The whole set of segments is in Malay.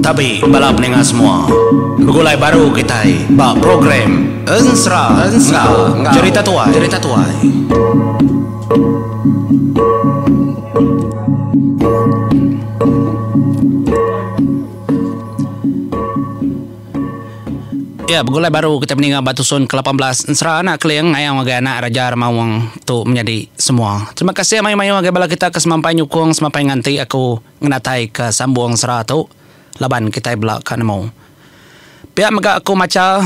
Tapi balap dengan semua gulai baru kita program Ensra cerita tua. Ya, begulai baru kita meninggal Batusun ke-18 Ensra anak keleng ayang waga anak raja ramawang tu menjadi semua. Terima kasih mayu-mayu waga bala kita ke semampai nyukung semampai nganti aku ngenatai ke sambung Ensra tu laban kita belak kan mau. Pihak mega aku maca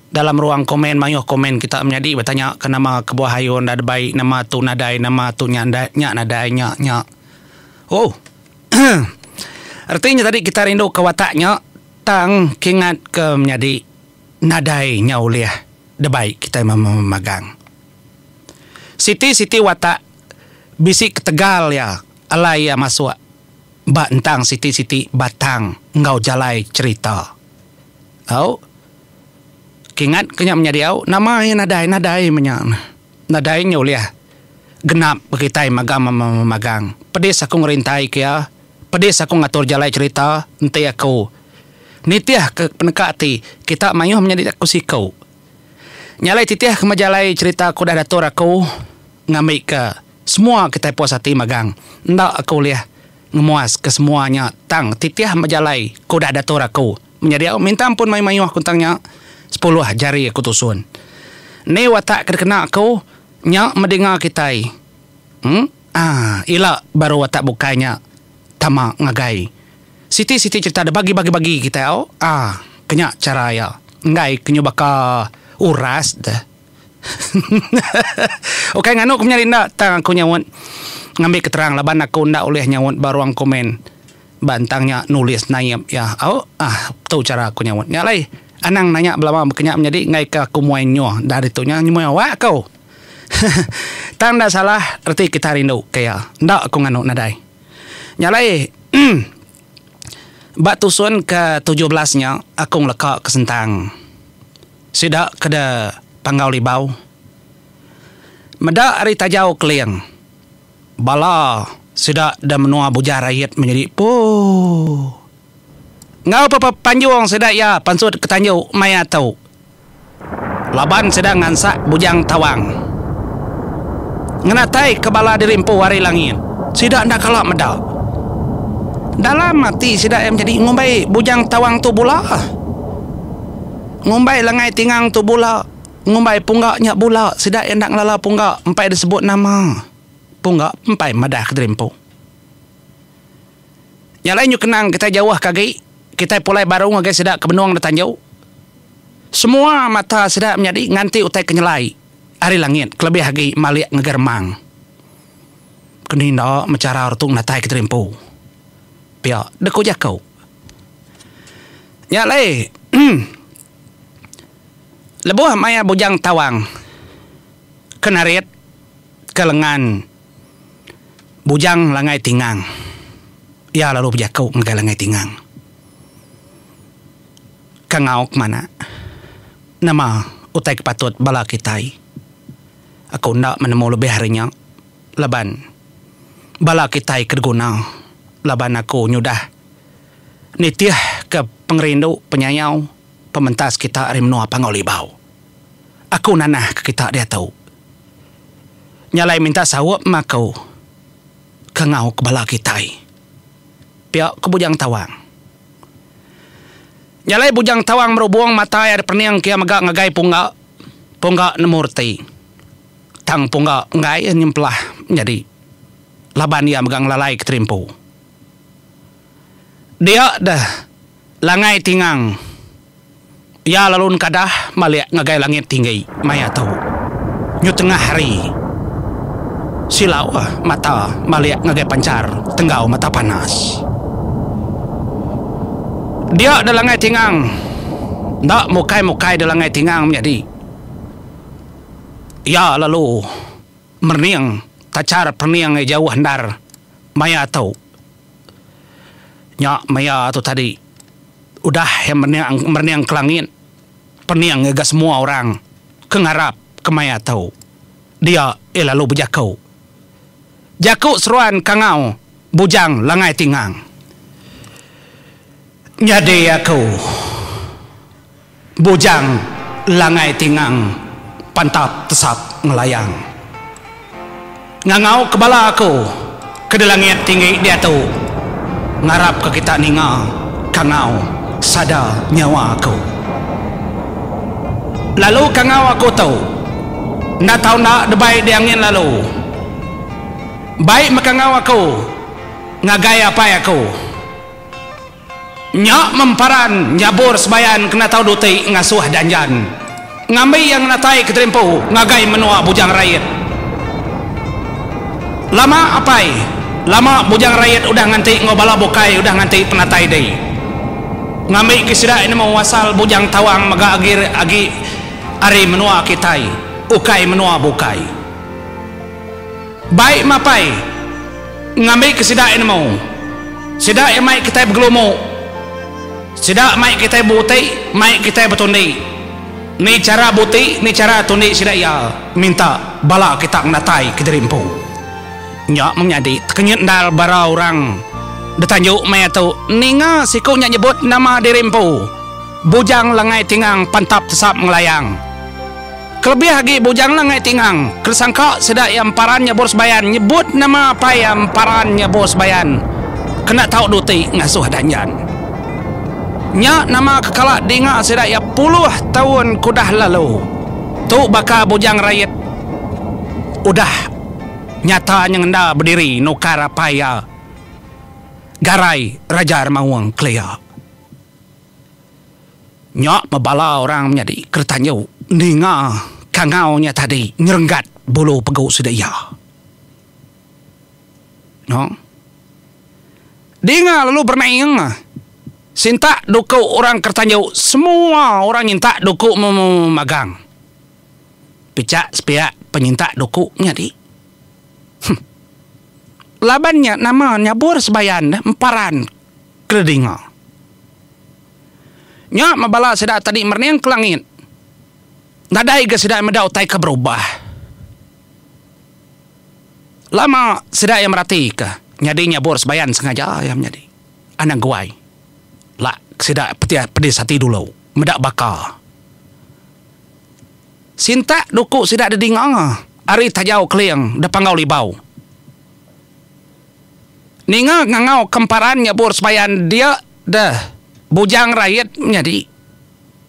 dalam ruang komen mayu komen kita menjadi bertanya ke nama kebuah hayun dah baik nama tu nadai nama tu nadai nya. Oh. Artinya tadi kita rindu ke wataknya tang kingat ke menjadi nadai nya uliah debai kita memagang. Siti watak bisik ketegal ya alai ya masuk ba entang siti batang engkau jalai cerita. Au kingat kenyak menjadi au nama nadai nadai nya uliah genap kita magang pedis aku ngerintai kia pedis aku ngatur jalai cerita ente aku nitiah ke penekati kita mayuh menjadi aku sikau nyalai titiah ke majalai cerita aku dah datur aku ngambil ke semua kita puas hati magang ndak aku liah ngemuas ke semuanya tang titiah majalai ku dah datur aku menjadi aku minta ampun mayu aku tangnya 10 jari aku tusun ni watak kena aku nyak mendengar kita ila baru watak bukanya tama ngagai Siti cerita ada bagi kita kenyak cara ya ngai kenyu baka uras dah. Okey nganu aku nyari ndak tang aku nyawon ngambil keterang laban aku ndak oleh nyawon baruang komen bantangnya nulis nayap ya tahu cara aku nyawon nyalai anang nanya belama kenyak menjadi ngai ke aku muenyo dari tunya nyumoy wa kau. Tang ndak salah arti kita rindu kayak ndak aku nganu nadai nyalai Batusun ke-17-nya aku ngelekak ke sentang. Sidak keda panggau libau. Medak hari tajau keliang. Bala sidak dah menua bujar rakyat menjadi ngau apa panjung sidak ya pansut ketanju maya tau. Laban sidak ngansak bujang tawang. Ngenatai kebala dirimpu wari langit. Sidak ndak kalak medak. Dalam mati sidak yang jadi ngumbai bujang tawang tu bula. Ngumbai lengai tingang tu bula. Ngumbai punggaknya bula. Sidak yang nak ngelala punggak empai disebut nama. Punggak empai madah keterimpu. Yang lain you kenang kita jauh kaki. Kita pulai baru ngagai sidak kebenuang datang jauh. Semua mata sidak menjadi nganti utai kenyelai. Hari langit kelebih lagi maliak ngegermang. Keninda mecara ortung natai keterimpu. Pia deku jakau. Ya leh. Lebuh maya bujang tawang. Kenarit kelengan bujang langai tingang. Ya lalu jakau ngai langai tingang. Kangauk mana? Nama utai kepatut bala kitai. Aku ndak menemu lebih harinya. Laban bala kitai kerguna. Laban aku nyudah nitiah ke pengerindu penyayau pementas kita rimnua pangolibau. Aku nanah ke kita dia tahu. Nyalai minta sawap makau kengau kebala kitai. Pihak ke bujang tawang. Nyalai bujang tawang merubuang mata ada perniang kia megak ngagai punggak nemurti. Tang punggak ngai nyemplah jadi laban dia megang lalai keterimpu. Dia dah langai tingang. Ya lalun kadah maliak ngagai langit tinggi. Maya tahu. Nyu tengah hari. Silau mata maliak ngagai pancar. Tenggau mata panas. Dia dah langai tingang. Ndak mukai dah langai tingang menjadi. Ya lalu merniang. Tacar perniang jauh handar. Maya tahu. Nyak maya tu tadi udah yang merniang ke langit perniang ngega semua orang kengarap ke maya tahu dia lalu berjakau Jakuk seruan kangau bujang langai tingang. Nyadi aku bujang langai tingang pantap tesap ngelayang. Ngangau kebala aku ke langit tinggi dia tu ngarap ke kita ninga kangau sada nyawa aku. Lalu kangau aku tahu nak tahu nak debai di angin lalu baik makangau aku ngagai apa aku nyak memparan nyabur sebayan kena tahu duti ngasuh danjan ngambil yang natai keterimpu ngagai menua bujang rakyat. Lama apai lama bujang rakyat udah nganti ngobala bukai udah nganti penatai deh ngambil kisida ini mau wasal bujang tawang maga agi ari menua kitai ukai menua bukai baik mapai ngambil kisida ini mau sida yang mai kita bergelumu sida mai kita buti mai kita betundi ni cara buti ni cara tundi sida ya minta bala kita natai keterimpu nyak menjadi kenyit dal bara orang detanjuk mai tu ninga siku nya nyebut nama dirimpu bujang langai tingang pantap tesap ngelayang kelebih lagi bujang langai tingang kesangka sedak yang parannya bos bayan nyebut nama apa yang parannya bos bayan kena tahu duti ngasuh danjan nya nama kekala dinga sedak ya puluh tahun kudah lalu tu baka bujang rakyat udah nyata nyengenda berdiri nukar paya garai raja mawang klea nyak mebala orang menjadi kertanyo ninga kangau nya tadi nyerenggat bulu pegau sedaya no dinga lalu bermain sinta duku orang kertanyo semua orang nyinta duku memagang picak sepiak penyinta duku nyadi labannya namanya bor sebayan emparan kredinga nya mabala sedak tadi merneng ke langit nadai ke sedak medau tai ke berubah lama sedak yang merati ke nyadinya bor sebayan sengaja yang menjadi anak guai lah sedak pedis hati dulu medak bakal sinta duku sedak dedinga ari tajau kliang depangau libau ninga ngangau kemparannya bor sebayan dia dah bujang rakyat menjadi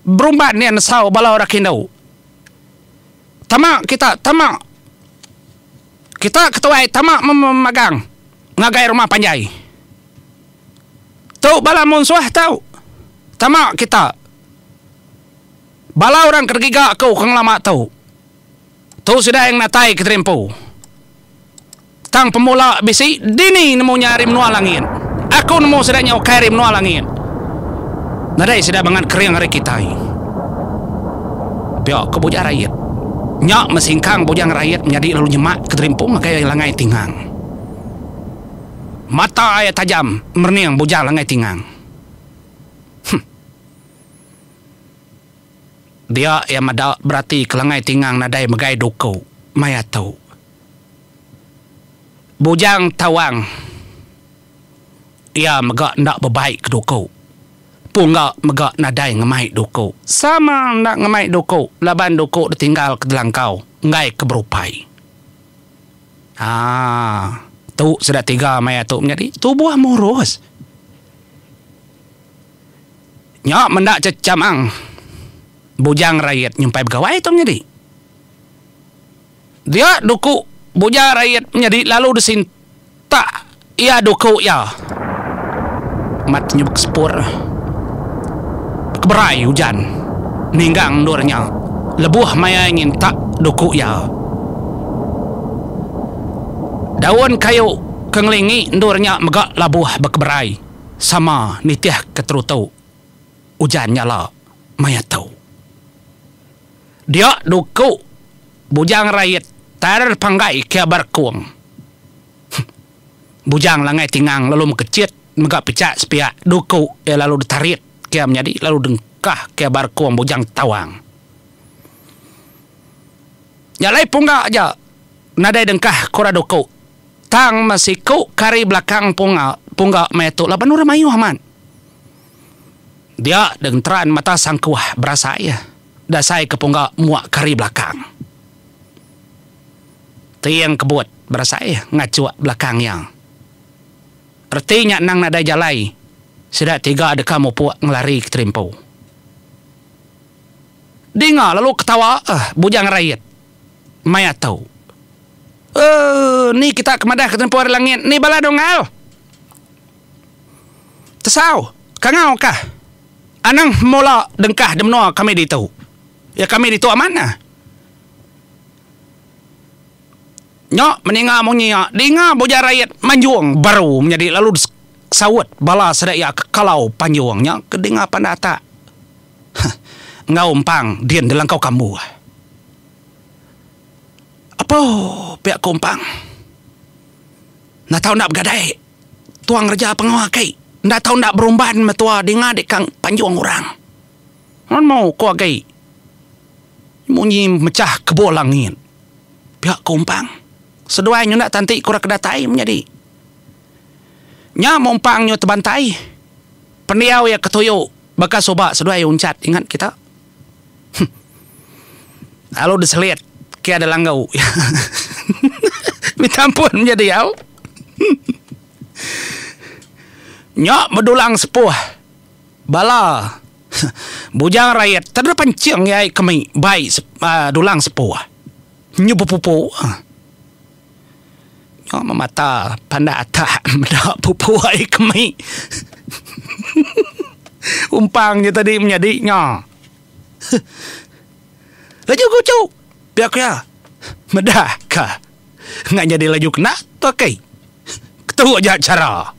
berumbat ni ansau balau rakindau tamak kita ketuai tamak memagang ngagai rumah panjai tau bala munsuah tau tamak kita bala orang kergiga kau kang lama tau tu sudah yang natai keterimpu tang pemula bisi dini nemu nyari menua langit aku nemu sudah nyau kari menua langit nadai sudah bangan kering hari kita biar ke bujang rakyat nyak mesingkang bujang rakyat menjadi lalu nyemak keterimpu ngakai langai tingang mata ayat tajam merniang bujang langai tingang dia yang ada berarti kelangai tingang nadai megai duku maya tau bujang tawang ia megak ndak berbaik ke duku punga megak nadai ngemai duku sama ndak ngemai duku laban duku ditinggal ke delangkau ngai keberupai tu sudah tiga maya tu menjadi tubuh murus nyak mendak cecamang bujang rakyat nyumpai begawai tu menjadi dia duku bujang rakyat menjadi lalu disinta ia duku ya matnya berkespur keberai hujan ninggang dornya lebuh maya ingin tak duku ya daun kayu kenglingi dornya megak labuh berkeberai sama nitiah keterutau hujan nyala maya tahu dia duku bujang rakyat tar panggai kia barkuang bujang langai tingang lalu mekecit megak pecak sepiak duku lalu ditarit kia menjadi lalu dengkah kia barkuang bujang tawang nyalai punggak aja nadai dengkah kora duku tang masiku kari belakang punggak metu laban ura mayu haman. Dia dengteran mata sang kuah berasa ya. Dasai ke punggak muak kari belakang. Tiang kebut berasa ya ngacuak belakang yang. Artinya nang nada jalai. Sudah 3 ada kamu puak ngelari ke terimpu. Dengar lalu ketawa bujang rakyat. Maya tahu. Ni kita kemadah ke tempuh hari langit. Ni bala dongal. Tesau. Kangau kah? Anang mula dengkah demnoa kami ditahu. Ya kami ditahu mana? Nyok meninggal munya. Dengar bujang rakyat manjuang baru menjadi lalu sawat bala sedaya kalau panjuangnya kedengar pandata. Ngau umpang dian dalam kau kamu. Apa pihak kumpang? Nak tahu nak bergadai. Tuang raja pengawakai. Nak tahu nak berumban metua dengar dek kang panjuang orang. Mana mau kau agai? Munyi mecah kebol langit. Pihak kumpang. Seduanya nak tantik kurang kedatai menjadi. Nya mumpang nyo terbantai. Pendiau ya ketuyo bekas soba seduai uncat ingat kita. Halo diselit kia ada langgau. Minta ampun menjadi yau. Nyok bedulang sepuh. Bala. Bujang rakyat terdepan ciang yai kami baik dulang sepuh. Nyupu-pupu. Nyok memata panda atak mendak pupu ai kami. Umpangnya tadi menyadiknya. Laju kucu. Biar ya. Medah kah? Nggak jadi laju kena tu kai. Ketua aja cara.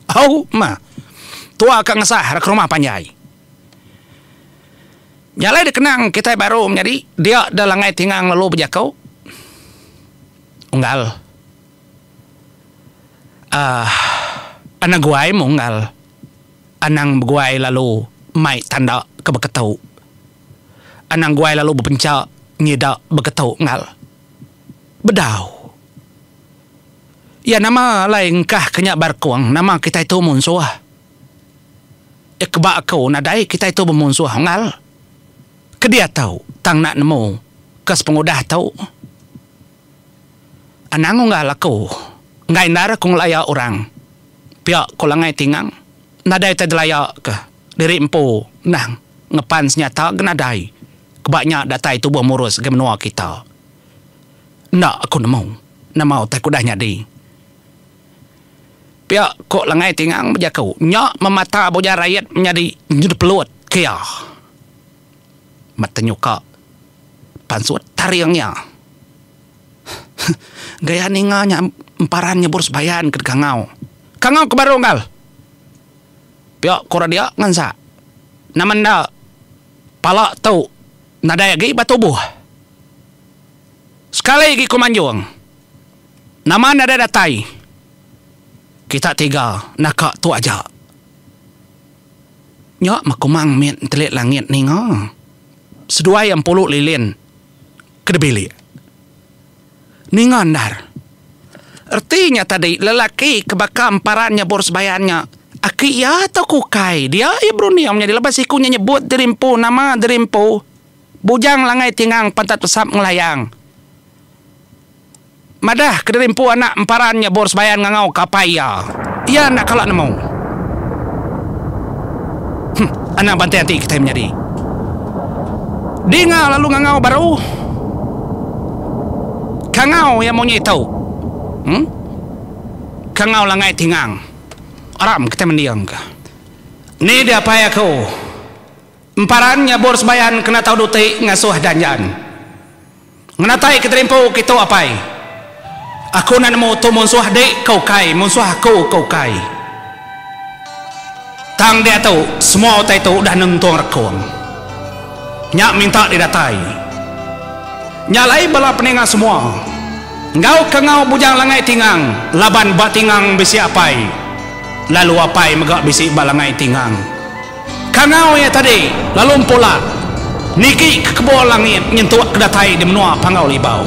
Au ma. Tua akan ngesah ke rumah panjai. Nyalai dikenang kita baru menjadi dia dah langai tingang lalu berjakau. Unggal. Anak guai munggal. Anang guai lalu mai tanda ke beketau. Anang guai lalu berpencak nyedak beketau ngal. Bedau. Ya nama lain kah kenyak barkuang nama kita itu munsuah. Kebak aku nadai kita itu bermunsuah ngal. Kedia tahu tang nak nemu kes pengudah tahu. Anang ngal aku ngai nara kung laya orang. Pihak kolangai tingang. Nadai tadlaya ke diri empu nang ngepan senyata genadai kebaknya datai tubuh murus ke menua kita. Nak aku namau tak kudah nyadi. Pihak kok langai tingang berjakau nyak memata boja rakyat menjadi nyud pelut kia. Mata nyuka pansuat tariangnya. Gaya ninganya emparannya bors bayan ke kangau. Kangau ke baru ngal. Pihak kora dia ngansa. Namanda pala tau nadaya gi batubuh. Sekali lagi kumanjuang. Nama nada datai. Kita 3 nakak tu aja. Nyok makumang min telit langit ni nga. Sedua yang 10 lilin. Kedebili. Ni ngandar. Artinya tadi lelaki kebaka emparannya bors bayannya. Aki ya atau kukai dia Ibrani yang menjadi lepas ikunya nyebut derimpu nama derimpu bujang langai tingang pantat pesap ngelayang madah ke derimpu anak emparannya bors bayan ngangau kapaya iya nak kalak nemu anak bantai hati kita menjadi dengar lalu ngangau baru kangau yang mau tahu kangau langai tingang Aram kita mendiang ke. Ni dia apa ya kau? Emparannya bors bayan kena tahu dutai ngasuh danjan. Ngenatai keterimpu kita apai? Aku nak nemu tu munsuh dek kau kai, munsuh aku kau kai. Tang dia tahu semua utai tu dah nentuang rekong. Nyak minta didatai. Nyalai bala peninggal semua. Ngau kengau bujang langai tingang, laban batingang besi apai. Lalu apai megak bisi balangai tingang. Kangau ya tadi lalu pola niki ke kebol langit nyentuh kedatai di menua pangau libau.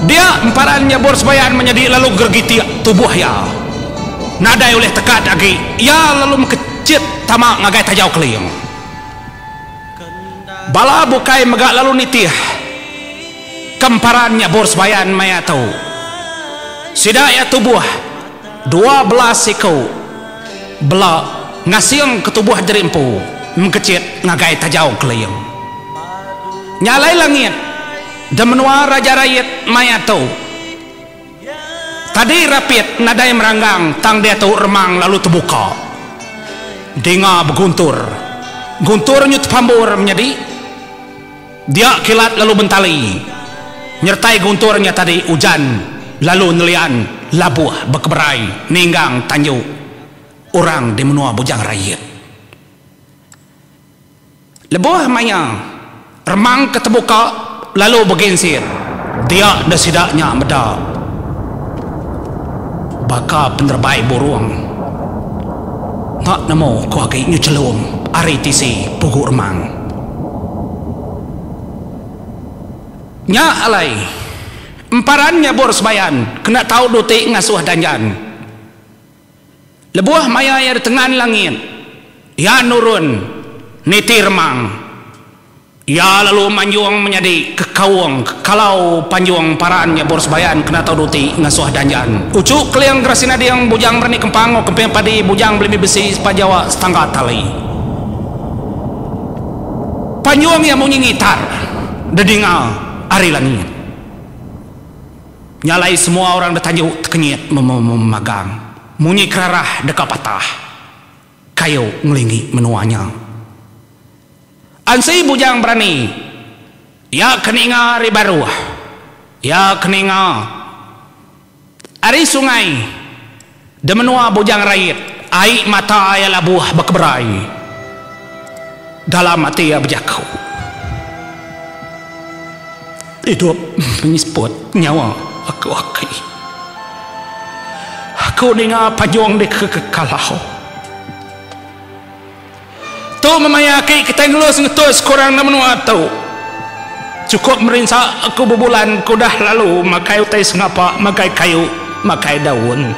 Dia emparannya borsebayan menjadi lalu gergiti tubuh ya. Nadai oleh tekad lagi. Ya lalu mekecit tamak ngagai tajau keliang. Bala bukai megak lalu nitih. Kemparannya borsebayan maya tahu. Sidaya tubuh 12 ekor. Bela ngasiang ketubuh jerimpu. Mekecit ngagai tajau keliang. Nyalai langit. Dan menua raja rakyat maya tahu. Tadi rapid nadai meranggang tang dia tahu remang lalu terbuka. Dengar berguntur. Guntur nyut pambur menjadi. Dia kilat lalu bentali. Nyertai gunturnya tadi hujan lalu nelian labuh berkeberai ninggang tanjuk orang di menua bujang rakyat. Lebuh maya remang keterbuka. Lalu bergensir. Dia dah sidaknya medap. Baka penerbaik burung. Nak namo kuagai nyucelum. Ari tisi puguk remang. Nya alai. Emparannya borsebayan. Kena tahu dotik ngasuh danjan. Lebuah maya yang di tengah langit. Ya nurun. Niti remang. Ya lalu manjuang menjadi kekawang kalau panjuang parannya borsebayan kena tahu duti ngasuh danjan. Ucuk keliang gerasina diang bujang berani kempang o kempeng padi bujang beli besi sepajawa setangga tali. Panjuang yang bunyi ngitar dedingal ari langit. Nyalai semua orang bertanjuk tekenyit memagang. Munyi kerarah dekat patah. Kayu ngelingi menuanya. Ansi bujang berani. Ya keninga ari baru. Ya keninga ari sungai. Demenua bujang rakyat. Aik mata ya labuh berkeberai. Dalam hati ya berjakau. Hidup menyesput nyawa aku. Aku dengar pajuang di kekalau. Tu memayaki kita ngelus ngetus kurang menua tu. Cukup merinsa aku berbulan kudah lalu makai utai sengapa makai kayu makai daun.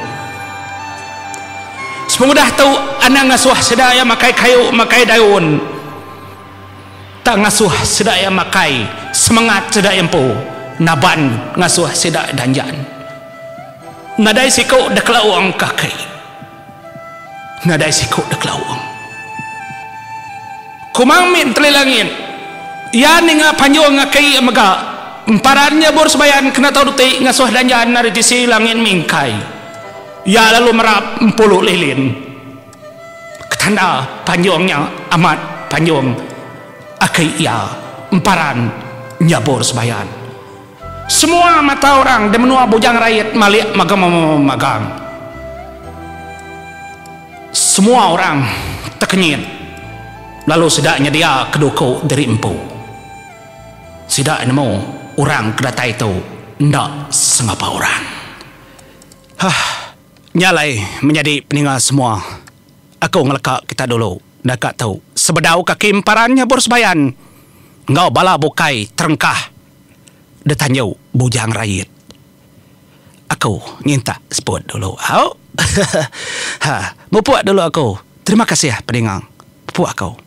Semudah tahu anak ngasuh sedaya makai kayu makai daun. Tak ngasuh sedaya makai semangat sedaya empu naban ngasuh sedaya danjan. Nadai sikau deklauang kaki. Nadai sikau deklauang. Kumangmin telilangin. Ya ninga panjuang ngakai amaga. Emparannya borsebayan kena tahu duti ngasuh danjan nari tisi langin mingkai. Ya lalu merap 10 lilin. Ketanda panjuangnya amat panjuang. Akai ya emparan nyabor sebayan. Semua mata orang di menua bujang rakyat malik magang. Semua orang terkenyit. Lalu sedaknya dia kedoko dari empu. Sedak nemu orang kedatai itu ndak sengapa orang. Nyalai menjadi peninggal semua. Aku ngelekak kita dulu. Nakak tahu sebedau kaki emparannya borsebayan. Ngau bala bukai terengkah. Detanjau bujang rakyat. Aku nyinta spot dulu. Mupuak dulu aku. Terima kasih ya peninggal. Puak kau.